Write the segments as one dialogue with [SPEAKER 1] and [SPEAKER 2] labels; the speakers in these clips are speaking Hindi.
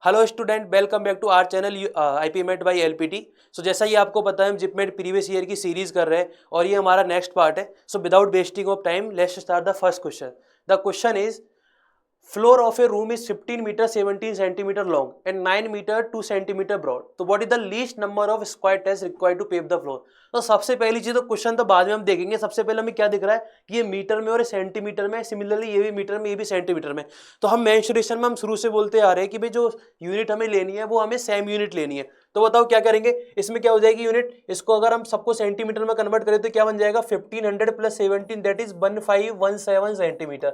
[SPEAKER 1] Hello student, welcome back to our channel IPMET by LPT। So जैसा ही आपको पता है हम जिपमेट प्रीवियस ईयर की सीरीज कर रहे हैं और ये हमारा नेक्स्ट पार्ट है। So without wasting of time let's start the first question. The question is floor of a room is 15 meter 17 centimeter long and 9 meter 2 centimeter broad. तो what is the least number of square tiles required to pave the floor? तो सबसे पहली चीज तो क्वेश्चन तो बाद में हम देखेंगे। सबसे पहले हमें क्या दिख रहा है कि ये मीटर में और सेंटीमीटर में, सिमिलरली ये भी मीटर में ये भी सेंटीमीटर में। तो हम मेंसुरेशन में हम शुरू से बोलते आ रहे हैं कि भाई जो यूनिट हमें लेनी है वो हमें सेम यूनिट लेनी है। तो बताओ क्या करेंगे, इसमें क्या हो जाएगी यूनिट, इसको अगर हम सबको सेंटीमीटर में कन्वर्ट करें तो क्या बन जाएगा 1500 plus 17 that is 1517 centimetre.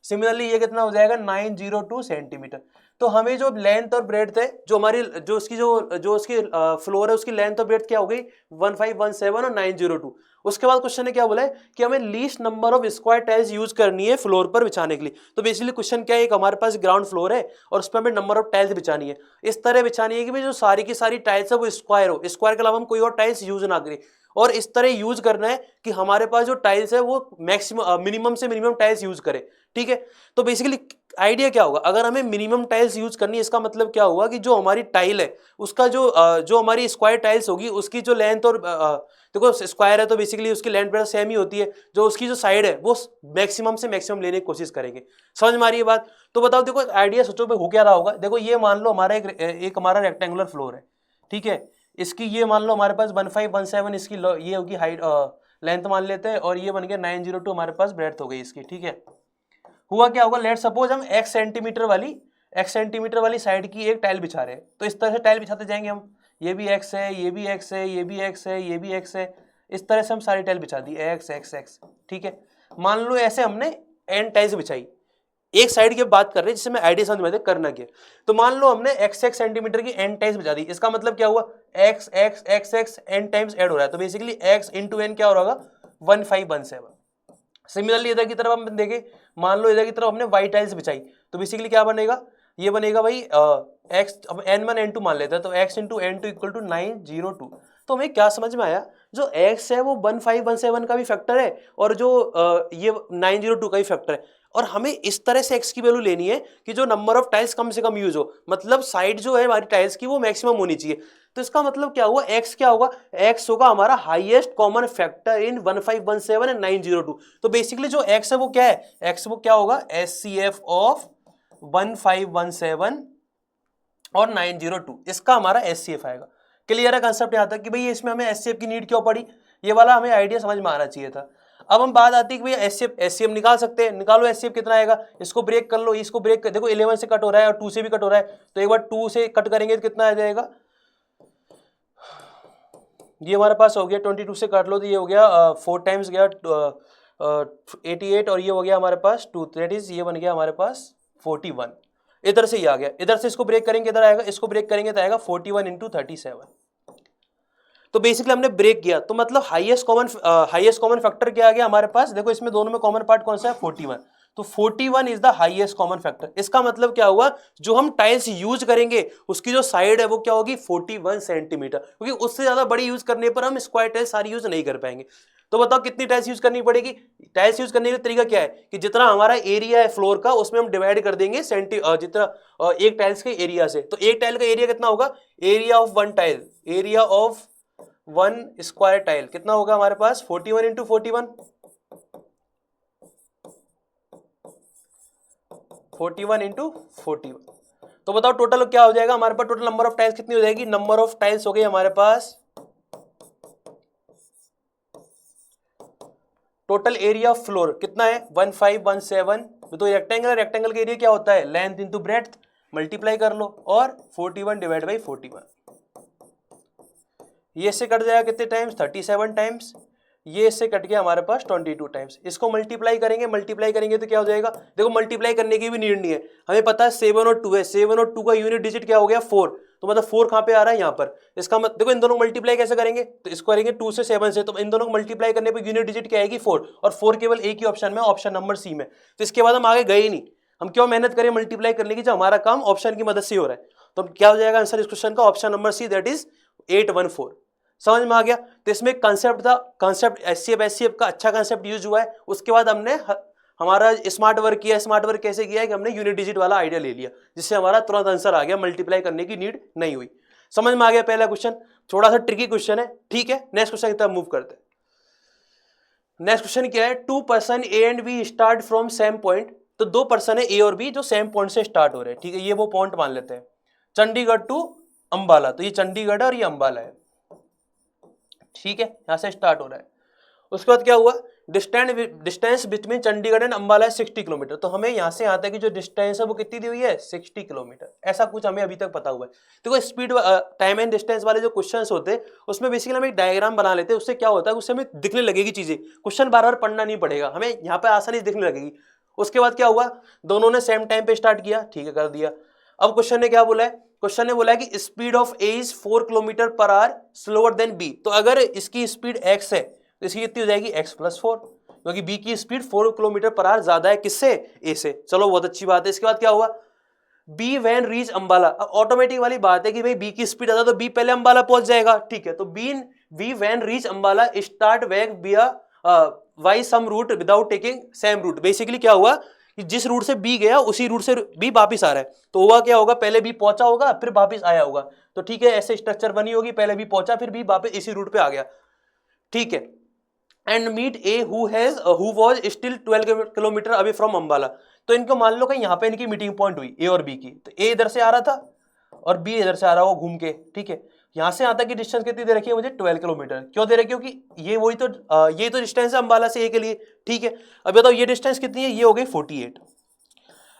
[SPEAKER 1] Similarly ये कितना हो जाएगा 902 सेंटीमीटर। तो हमें जो लेंथ और ब्रेड्थ है, जो हमारी जो उसकी फ्लोर है उसकी लेंथ और ब्रेड्थ क्या हो गई 1517 और 902। उसके बाद क्वेश्चन ने क्या बोला है कि हमें least number of square tiles use करनी है फ्लोर पर बिछाने के लिए। तो बेसिकली क्वेश्चन क्या है, एक हमारे पास ग्राउंड फ्लोर है और उस पर हमें नंबर ऑफ टाइल्स बिछानी है। इस तरह बिछानी है कि भाई जो सारी की सारी टाइल्स है वो स्क्वायर हो, स्क्वायर के अलावा हम कोई और टाइल्स यूज ना करें। और इस तरह यूज करना है कि हमारे पास जो टाइल्स है वो मैक्सिमम मिनिमम से मिनिमम टाइल्स यूज करे। ठीक है, तो बेसिकली आइडिया क्या होगा, अगर हमें मिनिमम टाइल्स यूज करनी है इसका मतलब क्या हुआ कि जो हमारी टाइल है उसका जो हमारी स्क्वायर टाइल्स होगी उसकी जो लेंथ और देखो स्क्वायर है तो बेसिकली उसकी लेंथ ब्रेड्थ सेम ही होती है, जो उसकी जो साइड है वो मैक्सिमम से मैक्सिमम लेने की कोशिश करेंगे। समझ में आ रही है बात? तो बताओ, देखो आइडिया सोचो हो क्या रहा होगा। देखो ये मान लो हमारा एक हमारा रेक्टेंगुलर फ्लोर है, ठीक है। इसकी ये मान लो हमारे पास 1517 इसकी ये होगी हाइट लेंथ मान लेते हैं और ये बन गया 902 हमारे पास ब्रेड्थ हो गई इसकी। ठीक है, हुआ क्या होगा, लेट सपोज हम x सेंटीमीटर वाली साइड की एक टाइल बिछा रहे हैं। तो इस तरह से टाइल बिछाते जाएंगे हम, ये भी x है, ये भी x है, ये भी x है, ये भी x है। इस तरह से हम सारी टाइल बिछा दी x x x। ठीक है, मान लो ऐसे हमने n टाइल्स बिछाई, एक साइड की बात कर रहे हैं जिससे मैं आइडिया समझ में आते करना क्या। तो मान लो हमने x x सेंटीमीटर की n टाइल्स बिछा दी, इसका मतलब क्या हुआ x x x x n times add हो रहा है। तो बेसिकली x इंटू n क्या हो रहा होगा 1517। सिमिलरली इधर की तरफ हम देखें, मान लो इधर की तरफ हमने वाइट टाइल्स बिछाई, तो बेसिकली क्या बनेगा, ये बनेगा भाई x अब n1 n2 मान लेते हैं, तो x into n2 equal to 902। तो हमें क्या समझ में आया, जो x है वो 1517 का भी फैक्टर है और जो ये 902 का भी फैक्टर है। और हमें इस तरह से x की वैल्यू लेनी है कि जो नंबर ऑफ टाइल्स कम से कम यूज हो, मतलब साइड जो है हमारी टाइल्स की वो मैक्सिमम होनी चाहिए। तो इसका मतलब क्या हुआ, x क्या होगा, x होगा हमारा highest common factor in 1517 and 902। तो बेसिकली जो x है वो क्या है, x वो क्या होगा SCF ऑफ 1517 और 902, इसका हमारा SCF आएगा। क्लियर है कंसेप्ट यहाँ तक कि भाई इसमें हमें SCF की नीड क्यों पड़ी, ये वाला हमें आइडिया समझ में आना चाहिए था। अब हम बात आती है कि भैया SCF निकाल सकते हैं, निकालो SCF कितना आएगा, इसको ब्रेक कर लो, इसको ब्रेक कर, देखो 11 से कट हो रहा है और 2 से भी कट हो रहा है, तो एक बार 2 से कट करेंगे तो कितना आ जाएगा, ये हमारे पास हो गया 22 से काट लो तो ये हो गया 4 टाइम्स गया 88 और ये हो गया हमारे पास 2, दैट इज ये बन गया हमारे पास 41। इधर से ये आ गया, इधर से इसको ब्रेक करेंगे इधर आएगा, इसको ब्रेक करेंगे तो आएगा 41 इंटू 37। तो बेसिकली हमने ब्रेक किया तो मतलब हाईएस्ट कॉमन फैक्टर क्या आ गया हमारे पास, देखो इसमें दोनों में कॉमन पार्ट कौन सा है 41। तो 41 is the highest common factor. इसका मतलब क्या हुआ, जो हम टाइल्स यूज करेंगे उसकी जो साइड है वो क्या होगी 41 सेंटीमीटर, क्योंकि उससे ज्यादा बड़ी यूज करने पर हम स्क्वायर टाइल्स सारी यूज नहीं कर पाएंगे। तो बताओ कितनी टाइल्स यूज करनी पड़ेगी। टाइल्स यूज करने का तरीका क्या है कि जितना हमारा एरिया है फ्लोर का उसमें हम डिवाइड कर देंगे जितना एक टाइल्स के एरिया से। तो एक टाइल का एरिया कितना होगा, area of one tile, area of one square tile कितना होगा हमारे पास 41 इंटू 41, 41 इंटू 41। तो बताओ टोटल क्या हो जाएगा हमारे पास, टोटल नंबर ऑफ टाइल्स कितनी हो जाएगी, नंबर ऑफ टाइल्स हो गई हमारे पास, टोटल एरिया ऑफ फ्लोर कितना है 1517। तो रेक्टेंगल का एरिया क्या होता है लेंथ इंटू ब्रेड्थ, मल्टीप्लाई कर लो और 41 डिवाइड बाई 41। ये इससे कट जाएगा कितने टाइम्स 37 टाइम्स, ये इससे कट गया हमारे पास 22 टाइम्स। इसको मल्टीप्लाई करेंगे तो क्या हो जाएगा, देखो मल्टीप्लाई करने की भी नीड नहीं है, हमें पता है 7 और 2 है, 7 और 2 का यूनिट डिजिट क्या हो गया 4। तो मतलब 4 कहाँ पे आ रहा है यहाँ पर, इसका मतलब देखो इन दोनों को मल्टीप्लाई कैसे करेंगे, तो इसको करेंगे 2 से 7 से, तो इन दोनों को मल्टीप्लाई करने पर यूनिट डिजिट क्या आएगी 4, और 4 केवल एक ही ऑप्शन में, ऑप्शन नंबर सी में। तो इसके बाद हम आगे गए ही नहीं, हम क्यों मेहनत करें मल्टीप्लाई करने की, जब हमारा काम ऑप्शन की मदद से हो रहा है। तो क्या हो जाएगा आंसर इस क्वेश्चन का, option number see that is 814। समझ में आ गया। तो इसमें कंसेप्ट था, कंसेप्ट SCF का अच्छा कंसेप्ट यूज हुआ है। उसके बाद हमने हमारा स्मार्ट वर्क किया, स्मार्ट वर्क कैसे किया है कि हमने यूनिट डिजिट वाला आइडिया ले लिया, जिससे हमारा तुरंत आंसर आ गया, मल्टीप्लाई करने की नीड नहीं हुई। समझ में आ गया पहला क्वेश्चन, थोड़ा सा ट्रिकी क्वेश्चन है, ठीक है। नेक्स्ट क्वेश्चन की तरफ मूव करते हैं। नेक्स्ट क्वेश्चन क्या है, 2 person A and B start from same point. तो 2 पर्सन है ए और बी जो सेम पॉइंट से स्टार्ट हो रहे हैं, ठीक है, ये वो पॉइंट मान लेते हैं, चंडीगढ़ टू अंबाला। तो ये चंडीगढ़ है और ये अंबाला है, ठीक है, यहां से स्टार्ट हो रहा है। उसके बाद क्या हुआ, distance between Chandigarh and Ambala है 60 किलोमीटर। तो हमें यहाँ से यहाँ तक की जो डिस्टेंस है वो कितनी दी हुई है, 60 किलोमीटर, ऐसा कुछ हमें अभी तक पता हुआ है। देखो स्पीड टाइम एंड डिस्टेंस वाले जो क्वेश्चंस होते हैं उसमें बेसिकली हम एक डायग्राम बना लेते हैं, उससे क्या होता है, उससे हमें दिखने लगेगी चीजें, क्वेश्चन बार बार पढ़ना नहीं पड़ेगा, हमें यहाँ पे आसानी दिखने लगेगी। उसके बाद क्या हुआ, दोनों ने सेम टाइम पे स्टार्ट किया, ठीक है, कर दिया। अब क्वेश्चन ने क्या बोला है, क्वेश्चन ने बोला है कि speed of A is 4 kilometre per hour slower than B. तो अगर इसकी स्पीड एक्स है तो इसकी कितनी हो जाएगी, x + 4, क्योंकि b की स्पीड 4 किलोमीटर पर आवर ज्यादा है किससे, a से। चलो बहुत अच्छी बात है। इसके बाद क्या हुआ, b वैन रीच अंबाला। अब ऑटोमेटिक वाली बात है कि भाई b की स्पीड ज्यादा तो b पहले अंबाला पहुंच जाएगा, ठीक है। तो b van reach Ambala start back via Y some route without taking same route. Basically क्या हुआ कि जिस रूट से b गया उसी रूट से b वापिस आ रहा है। तो हुआ क्या होगा, पहले b पहुंचा होगा फिर वापिस आया होगा। तो ठीक है, ऐसे स्ट्रक्चर बनी होगी, पहले b पहुंचा फिर b वापिस इसी रूट पे आ गया, ठीक है। And meet A who was still 12 kilometre away from Ambala. तो इनको मान लो कि यहाँ पे इनकी मीटिंग पॉइंट हुई ए और बी की। तो ए इधर से आ रहा था और बी इधर से आ रहा होगा घूम के, ठीक है। यहाँ से यहाँ तक की डिस्टेंस कितनी दे रखी है मुझे, 12 किलोमीटर। क्यों दे रखी है, क्योंकि ये वही तो ये तो डिस्टेंस है अंबाला से ए के लिए, ठीक है। अब बताओ ये डिस्टेंस कितनी है, ये हो गई 48।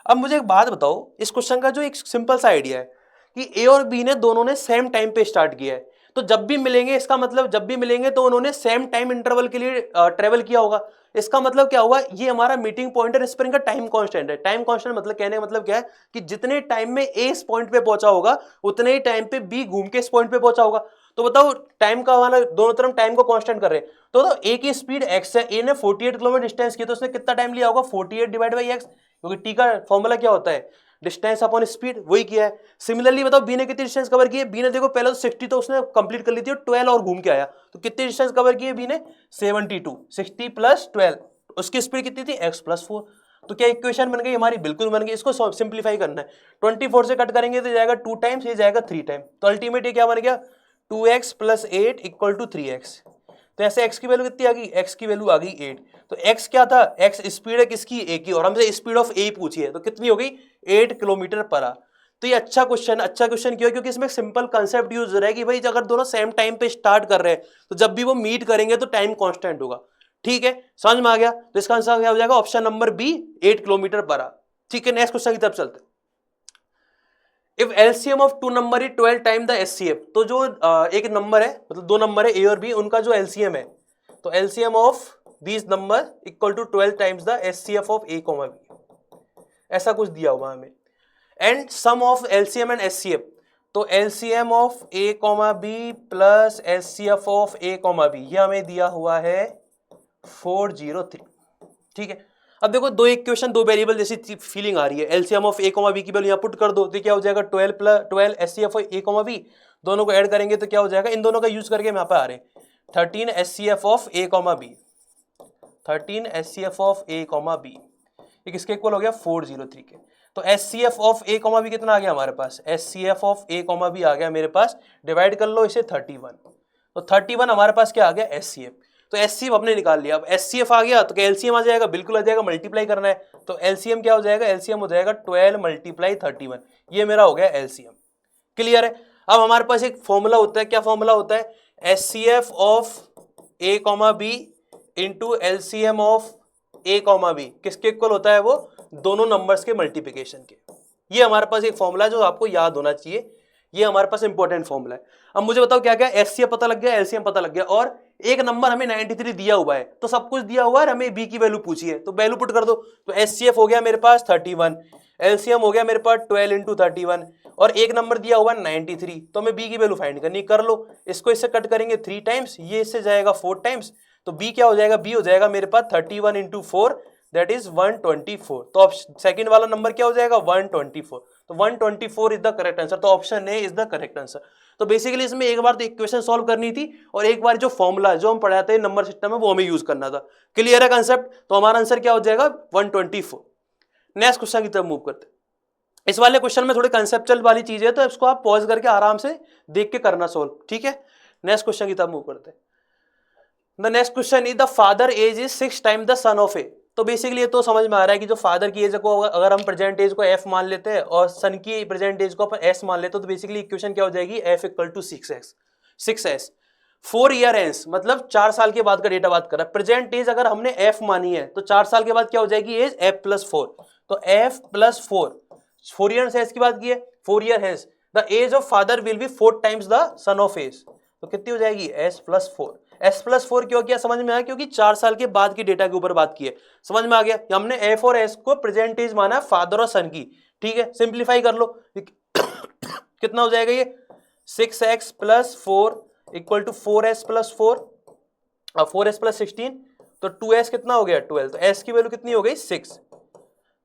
[SPEAKER 1] अब मुझे एक बात बताओ, इस क्वेश्चन का जो एक सिंपल सा आइडिया है कि ए और बी ने दोनों ने सेम टाइम पे स्टार्ट किया है, तो जब भी मिलेंगे, इसका मतलब जब भी मिलेंगे तो उन्होंने सेम टाइम इंटरवल के लिए ट्रेवल किया होगा। इसका मतलब क्या हुआ, ये हमारा मीटिंग पॉइंट है, इस पर इनका टाइम कांस्टेंट है। टाइम कांस्टेंट मतलब कहने का मतलब क्या है कि जितने टाइम में ए इस पॉइंट पे पहुंचा होगा उतने ही टाइम पे बी घूम के इस पॉइंट पे पहुंचा होगा। तो बताओ टाइम का हमारा दोनों तरफ टाइम को कांस्टेंट कर रहे हैं। तो ए की स्पीड एक्स है, ए ने 48 किलोमीटर डिस्टेंस की, तो उसने कितना टाइम लिया होगा, 48 डिवाइड बाई एक्स, क्योंकि टी का फॉर्मूला क्या होता है, डिस्टेंस अपॉन स्पीड, वही किया है। सिमिलरली बताओ बी ने कितनी डिस्टेंस कवर की है, बी ने देखो पहले तो 60 तो उसने कंप्लीट कर ली थी और 12 और घूम के आया, तो कितनी डिस्टेंस कवर की है बी ने, 72, 60 + 12, उसकी स्पीड कितनी थी, x + 4। तो क्या इक्वेशन बन गई हमारी, बिल्कुल बन गई। इसको सिंप्लीफाई करना है, 24 से कट करेंगे तो जाएगा 2 टाइम्स, ये जाएगा 3 टाइम। तो अल्टीमेट ये क्या बन गया, 2x + 8 = 3x। तो ऐसे x की वैल्यू कितनी आ गई, x की वैल्यू आ गई 8। तो x क्या था, x स्पीड है किसकी, a की, और हमसे स्पीड ऑफ a पूछी है, तो कितनी हो गई, 8 किलोमीटर पर आवर। तो ये अच्छा क्वेश्चन क्यों है, क्योंकि इसमें सिंपल कंसेप्ट यूज हो रहा है कि भाई अगर दोनों सेम टाइम पे स्टार्ट कर रहे हैं तो जब भी वो मीट करेंगे तो टाइम कांस्टेंट होगा, ठीक है, समझ में आ गया। तो इसका आंसर क्या हो जाएगा, option number B, 8 kilometre per hour, ठीक है। नेक्स्ट क्वेश्चन की तरफ चलते हैं। If LCM of 2 number is 12 time the HCF. तो जो एक नंबर है, मतलब 2 नंबर है ए और बी, उनका जो एलसीएम है, तो LCM of these number = 12 times the HCF of A, B, ऐसा कुछ दिया हुआ हमें। And sum of LCM and HCF, तो LCM of A, B plus HCF of A, B, ये हमें दिया हुआ है 403, ठीक है। अब देखो दो इक्वेशन, दो वेरिएबल जैसी फीलिंग आ रही है। एलसीएम ऑफ ए, बी की वैल्यू यहाँ पुट कर दो तो क्या हो जाएगा, 12 + 12 एचसीएफ ऑफ ए, बी, दोनों को ऐड करेंगे तो क्या हो जाएगा, इन दोनों का यूज करके हम यहाँ पे आ रहे हैं 13 HCF of A, B, 13 HCF of A, B, ये किसके इक्वल हो गया, 403 के। तो एचसीएफ ऑफ ए, बी कितना आ गया हमारे पास, एचसीएफ ऑफ ए, बी आ गया मेरे पास, डिवाइड कर लो इसे 31, तो 31 हमारे पास क्या आ गया, एचसीएफ। तो एचसीएफ हमने निकाल लिया। अब एचसीएफ आ गया तो क्या एलसीएम आ जाएगा, बिल्कुल आ जाएगा, मल्टीप्लाई करना है। तो एलसीएम क्या हो जाएगा, एलसीएम हो जाएगा 12 × 31, ये मेरा हो गया एलसीएम। क्लियर है। अब हमारे पास एक फॉर्मूला होता है, क्या फॉर्मूला होता है, HCF of A, B into LCM of A, B, किसके इक्वल होता है वो, दोनों नंबर्स के मल्टीप्लिकेशन के। ये हमारे पास एक फॉर्मूला है जो आपको याद होना चाहिए, ये हमारे पास इंपॉर्टेंट फॉर्मूला है। अब मुझे बताओ क्या क्या, एचसीएफ पता लग गया, एलसीएम पता लग गया, और एक नंबर हमें 93 दिया हुआ है, तो सब कुछ दिया हुआ है, हमें बी की वैल्यू पूछी है, तो वैल्यू पुट कर दो। तो एचसीएफ हो गया मेरे पास 31, एलसीएम हो गया मेरे पास 12 × 31, और एक नंबर दिया हुआ 93, तो हमें बी की वैल्यू फाइंड करनी, कर लो। इसको इससे कट करेंगे 3 टाइम्स, ये इससे जाएगा 4 टाइम्स, तो बी क्या हो जाएगा, बी हो जाएगा मेरे पास 31 × 4, दैट इज 124। तो अब सेकंड वाला नंबर क्या हो जाएगा, 124। तो 124 इज द करेक्ट आंसर। तो option A is the correct answer. तो बेसिकली इसमें एक बार तो इक्वेशन सॉल्व करनी थी और एक बार जो फॉर्मूला जो हम पढ़ाते हैं नंबर सिस्टम में वो हमें यूज करना था। क्लियर है कंसेप्ट? तो हमारा आंसर क्या हो जाएगा 124। नेक्स्ट क्वेश्चन की तरफ मूव करते हैं। इस वाले क्वेश्चन में थोड़ी कंसेप्चुअल वाली चीज है तो इसको आप पॉज करके आराम से देख के करना सॉल्व, ठीक है। नेक्स्ट क्वेश्चन की तरफ मूव करते हैं। The next question is the father age is 6 time the son of a. तो बेसिकली ये तो समझ में आ रहा है कि जो फादर की एज को अगर हम प्रेजेंट एज को एफ मान लेते हैं और सन की प्रेजेंट एज को अपन एस मान लेते हैं तो बेसिकली इक्वेशन क्या हो जाएगी F equal to 6s 4 year hence, मतलब 4 साल के बाद का डेटा बात कर रहा है। प्रेजेंट एज अगर हमने एफ मानी है तो 4 साल के बाद क्या हो जाएगी एज एफ प्लस 4। तो एफ प्लस 4 ईयर एंस की बात की है, 4 year hence the age of father will be 4 times the son of age. तो कितनी हो जाएगी एस प्लस 4। एस प्लस 4 क्यों किया समझ में आया? क्योंकि 4 साल के बाद की डेटा के ऊपर बात की है। समझ में आ गया? हमने एफ और एस को प्रेजेंट एज माना फादर और सन की, ठीक है। सिंप्लीफाई कर लो कितना हो जाएगा ये 6x plus 4 equal to 4s plus 4 और 4s प्लस 16 तो 2s कितना हो गया 12। तो s की वैल्यू कितनी हो गई 6।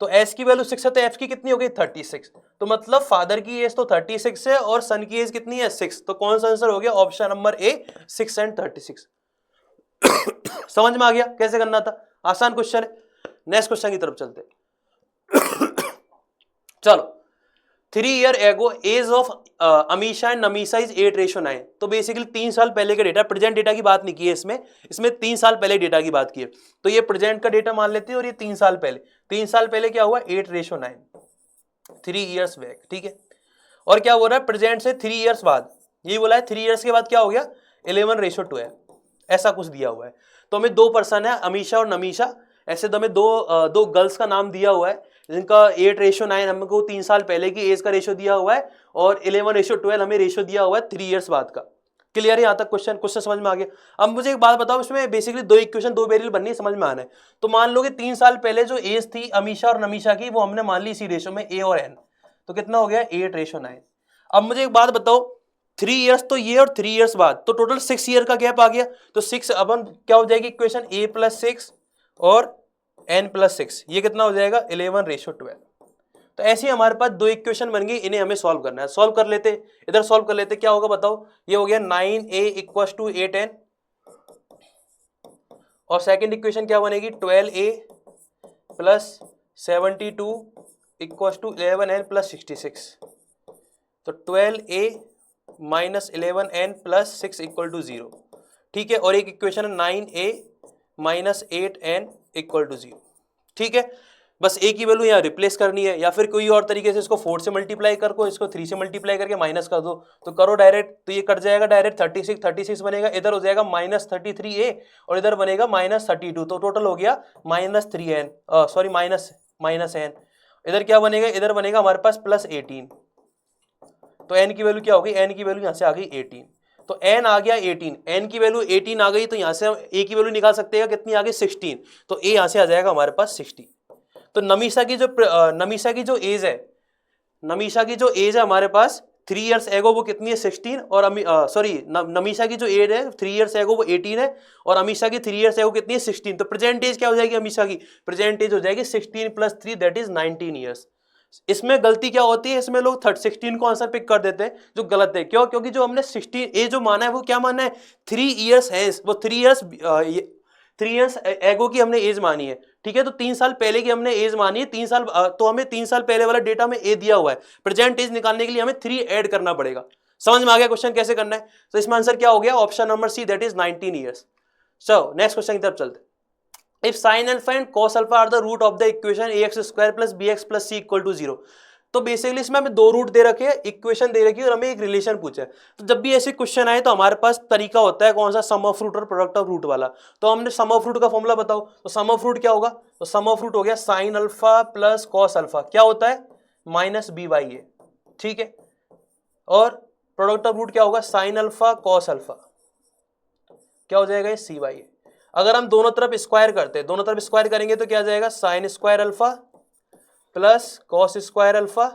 [SPEAKER 1] तो s की वैल्यू 6 है तो f की कितनी हो गई 36। तो मतलब फादर की एज तो 36 है और सन की एज कितनी है 6। तो कौन सा आंसर हो गया ऑप्शन नंबर ए 6 एंड 36। समझ में आ गया कैसे करना था? आसान क्वेश्चन है। नेक्स्ट क्वेश्चन की तरफ चलते चलो। 3 year ago age of Amisha and Namisha is 8:9। तो बेसिकली 3 साल पहले का डेटा, प्रेजेंट डेटा की बात नहीं की है इसमें 3 साल पहले डेटा की बात की है। तो ये प्रेजेंट का डेटा मान लेते हैं और ये 3 साल पहले क्या हुआ 8:9 3 ईयर्स बैक, ठीक है। और क्या हो रहा है प्रेजेंट से 3 ईयर्स बाद, ये बोला है 3 ईयर्स के बाद क्या हो गया 11:12 ऐसा कुछ दिया हुआ है। तो हमें 2 पर्सन है अमीशा और नमीशा, ऐसे तो हमें दो गर्ल्स का नाम दिया हुआ है जिनका 8:9 हमको 3 साल पहले की एज का रेशो दिया हुआ है और 11:12 हमें रेशो दिया हुआ है 3 ईयर्स बाद का। क्लियर है यहाँ तक? क्वेश्चन समझ में आ गया। अब मुझे एक बात बताओ, इसमें बेसिकली 2 इक्वेशन 2 वेरिएबल बननी है, समझ में आना है। तो मान लो कि 3 साल पहले जो एज थी अमीशा और नमीशा की वो हमने मान ली इसी रेशो में ए और एन, तो कितना हो गया 8:9। अब मुझे एक बात बताओ 3 ईयर्स तो ये और 3 ईयर्स बाद तो टोटल 6 ईयर का गैप आ गया। तो 6 अपन क्या हो जाएगी इक्वेशन a प्लस 6 और n प्लस 6, ये कितना हो जाएगा 11:12। तो ऐसे ही हमारे पास 2 इक्वेशन बन गई, इन्हें हमें सॉल्व करना है। सॉल्व कर लेते, इधर सॉल्व कर लेते। क्या होगा बताओ? ये हो गया 9a इक्वल टू 8n और सेकंड इक्वेशन क्या बनेगी 12a plus 72 equal to 11n plus 66। तो 12a minus 11n plus 6 equal to 0, ठीक है। और एक इक्वेशन है 9a minus 8n equal to 0, ठीक है। बस a की वैल्यू यहाँ रिप्लेस करनी है या फिर कोई और तरीके से इसको 4 से मल्टीप्लाई कर को इसको 3 से मल्टीप्लाई करके माइनस कर दो तो करो डायरेक्ट। तो ये कट जाएगा डायरेक्ट 36 बनेगा, इधर हो जाएगा माइनस 33a और इधर बनेगा माइनस 32। तो टोटल हो गया minus 3n sorry minus n। इधर क्या बनेगा? इधर बनेगा हमारे पास प्लस 18। तो n की वैल्यू क्या हो गई? n की वैल्यू यहाँ से आ गई 18। तो n आ गया 18, n की वैल्यू 18 आ गई तो यहाँ से हम a की वैल्यू निकाल सकते हैं कितनी आ गई 16। तो a यहाँ से आ जाएगा हमारे पास 60। तो नमीशा की जो एज है हमारे पास 3 ईयर्स एगो वो कितनी है 16 और नमीशा की जो एज है 3 ईयर्स एगो वो 18 है और अमीशा की 3 ईयर्स एगो कितनी है 16। तो प्रेजेंट एज क्या हो जाएगी अमीशा की? प्रेजेंट एज हो जाएगी 16 प्लस 3 दैट इज 19 ईयर्स। इसमें गलती क्या होती है, इसमें लोग 16 को आंसर पिक कर देते हैं जो गलत है। क्यों? क्योंकि जो हमने 16 ए जो माना है वो क्या माना है 3 ईयर्स है, वो 3 ईयर्स एगो की हमने एज मानी है, ठीक है। तो 3 साल पहले की हमने एज मानी है 3 साल, तो हमें 3 साल पहले वाला डेटा में ए दिया हुआ है, प्रेजेंट एज निकालने के लिए हमें 3 ऐड करना पड़ेगा। समझ में आ गया क्वेश्चन कैसे करना है? तो इसमें आंसर क्या हो गया option number see that is 19 years. चलो नेक्स्ट क्वेश्चन की तरफ चलते। If sin alpha and cos alpha are the root of the equation ax square plus bx plus c equal to 0, तो बेसिकली इसमें हमें 2 रूट दे रखे हैं, इक्वेशन दे रखी है और हमें एक रिलेशन पूछा है। तो जब भी ऐसे क्वेश्चन आए तो हमारे पास तरीका होता है कौन सा, सम ऑफ रूट और प्रोडक्ट ऑफ रूट वाला। तो हमने सम ऑफ रूट का फॉर्मूला बताओ। तो सम ऑफ रूट क्या होगा? तो सम ऑफ रूट हो गया sine alpha plus cos alpha, क्या होता है माइनस बी बाई ए, ठीक है। और प्रोडक्ट ऑफ रूट क्या होगा साइन अल्फा कॉस अल्फा, क्या हो जाएगा सी बाई ए। अगर हम दोनों तरफ स्क्वायर करते हैं, दोनों तरफ स्क्वायर करेंगे तो क्या आ जाएगा sine square alpha plus cos square alpha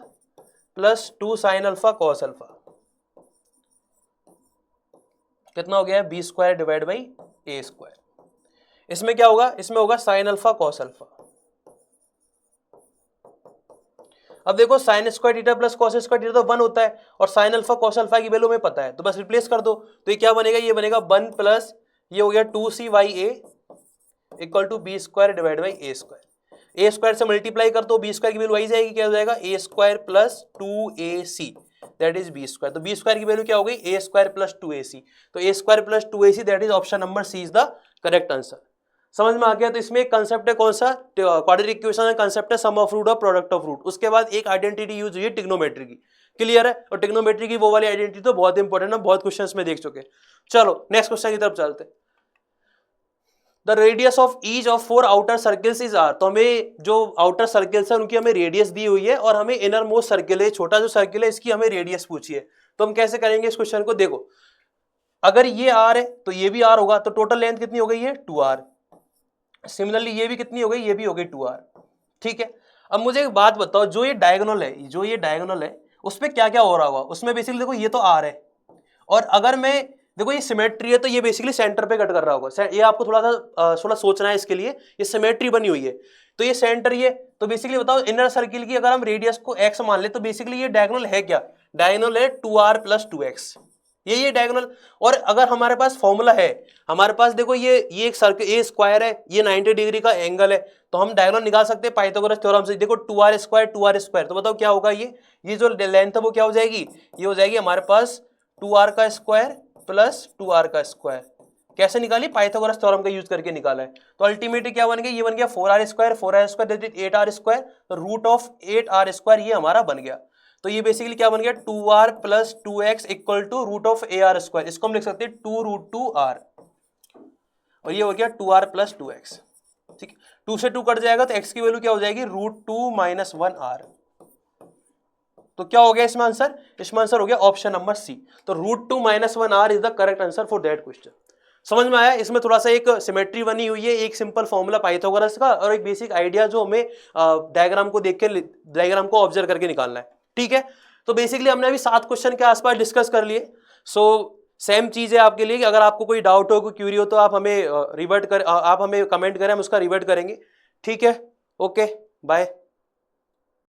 [SPEAKER 1] plus 2 sine alpha cos alpha, कितना हो गया B square divide by A square. इसमें क्या होगा? इसमें होगा साइन अल्फा कॉस अल्फा। अब देखो sine square theta plus cos square theta तो 1 होता है और साइन अल्फा कॉस अल्फा की वैल्यू हमें पता है, तो बस रिप्लेस कर दो। तो ये क्या बनेगा, ये बनेगा 1 प्लस ये हो गया 2c/a equal to B square divide by A square. A square से मल्टीप्लाई कर दो, बी स्क्वायर की वैल्यू आई जाएगी, क्या हो जाएगा A square plus 2ac that is B square. तो बी स्क्वायर की वैल्यू क्या हो गई ए स्क्वायर प्लस 2ac, तो A square plus 2ac that is option number C is the correct answer. समझ में आ गया। तो इसमें एक कंसेप्ट है कौन सा, क्वाड्रेटिक इक्वेशन का कंसेप्ट है सम ऑफ रूट और प्रोडक्ट ऑफ रूट। उसके बाद एक आइडेंटिटी यूज हुई है ट्रिग्नोमेट्री की, क्लियर है। और ट्रिग्नोमेट्री की वो वाली आइडेंटिटी तो बहुत इंपॉर्टेंट है, बहुत क्वेश्चंस में देख चुके। चलो नेक्स्ट क्वेश्चन की तरफ चलते हैं। The radius of each of 4 outer circles is R. तो हमें जो आउटर सर्किल्स है उनकी हमें रेडियस दी हुई है और हमें इनर मोस्ट सर्किल है, छोटा जो सर्किल है इसकी हमें रेडियस पूछी है। तो हम कैसे करेंगे इस क्वेश्चन को, देखो अगर ये आर है तो ये भी आर होगा, तो टोटल लेंथ कितनी हो गई है 2r। सिमिलरली ये भी कितनी हो गई, ये भी हो गई 2r, ठीक है। अब मुझे एक बात बताओ, जो ये डायगोनल है, जो ये डायगोनल है उसमें क्या क्या हो रहा होगा, उसमें बेसिकली देखो ये तो r है और अगर मैं देखो ये सिमेट्री है तो ये बेसिकली सेंटर पे कट कर रहा होगा। ये आपको थोड़ा सोचना है इसके लिए, ये सिमेट्री बनी हुई है तो ये सेंटर ये, तो बेसिकली बताओ इनर सर्किल की अगर हम रेडियस को x मान ले तो बेसिकली ये डायगोनल है क्या, डायगोनल है 2r प्लस 2x, ये डायगोनल। और अगर हमारे पास फॉर्मूला है, हमारे पास देखो ये एक सर्कल ए स्क्वायर है, ये 90 डिग्री का एंगल है, तो हम डायगोनल निकाल सकते हैं पाइथागोरस थ्योरम से। देखो 2r स्क्वायर, तो बताओ क्या होगा, ये जो लेंथ है वो क्या हो जाएगी, ये हो जाएगी हमारे पास 2r का स्क्वायर प्लस 2r का स्क्वायर। कैसे निकाली, पाइथागोरस थ्योरम का यूज करके निकाला है। तो अल्टीमेटली क्या बन गया, ये बन गया 4r square that is 8r square, तो रूट ऑफ 8r स्क्वायर ये हमारा बन गया। तो ये बेसिकली क्या बन गया 2r plus 2x equal to root of ar square. इसको हम लिख सकते हैं 2√2r और ये हो गया 2r प्लस 2x, ठीक है। 2 से 2 कट जाएगा तो x की वैल्यू क्या हो जाएगी √2 माइनस 1r। तो क्या हो गया इसमें आंसर, इसमें आंसर हो गया ऑप्शन नंबर सी। तो √2 minus 1r is the correct answer for that question. समझ में आया। इसमें थोड़ा सा एक सिमेट्री बनी हुई है, एक सिंपल फॉर्मूला पाइथागोरस का और एक बेसिक आइडिया जो हमें डायग्राम को देख के डायग्राम को ऑब्जर्व करके निकालना है, ठीक है। तो बेसिकली हमने अभी 7 क्वेश्चन के आसपास डिस्कस कर लिए। सो सेम चीज है आपके लिए कि अगर आपको कोई डाउट हो, कोई क्यूरी हो तो आप हमें कमेंट करें, हम उसका रिवर्ट करेंगे, ठीक है। Okay bye.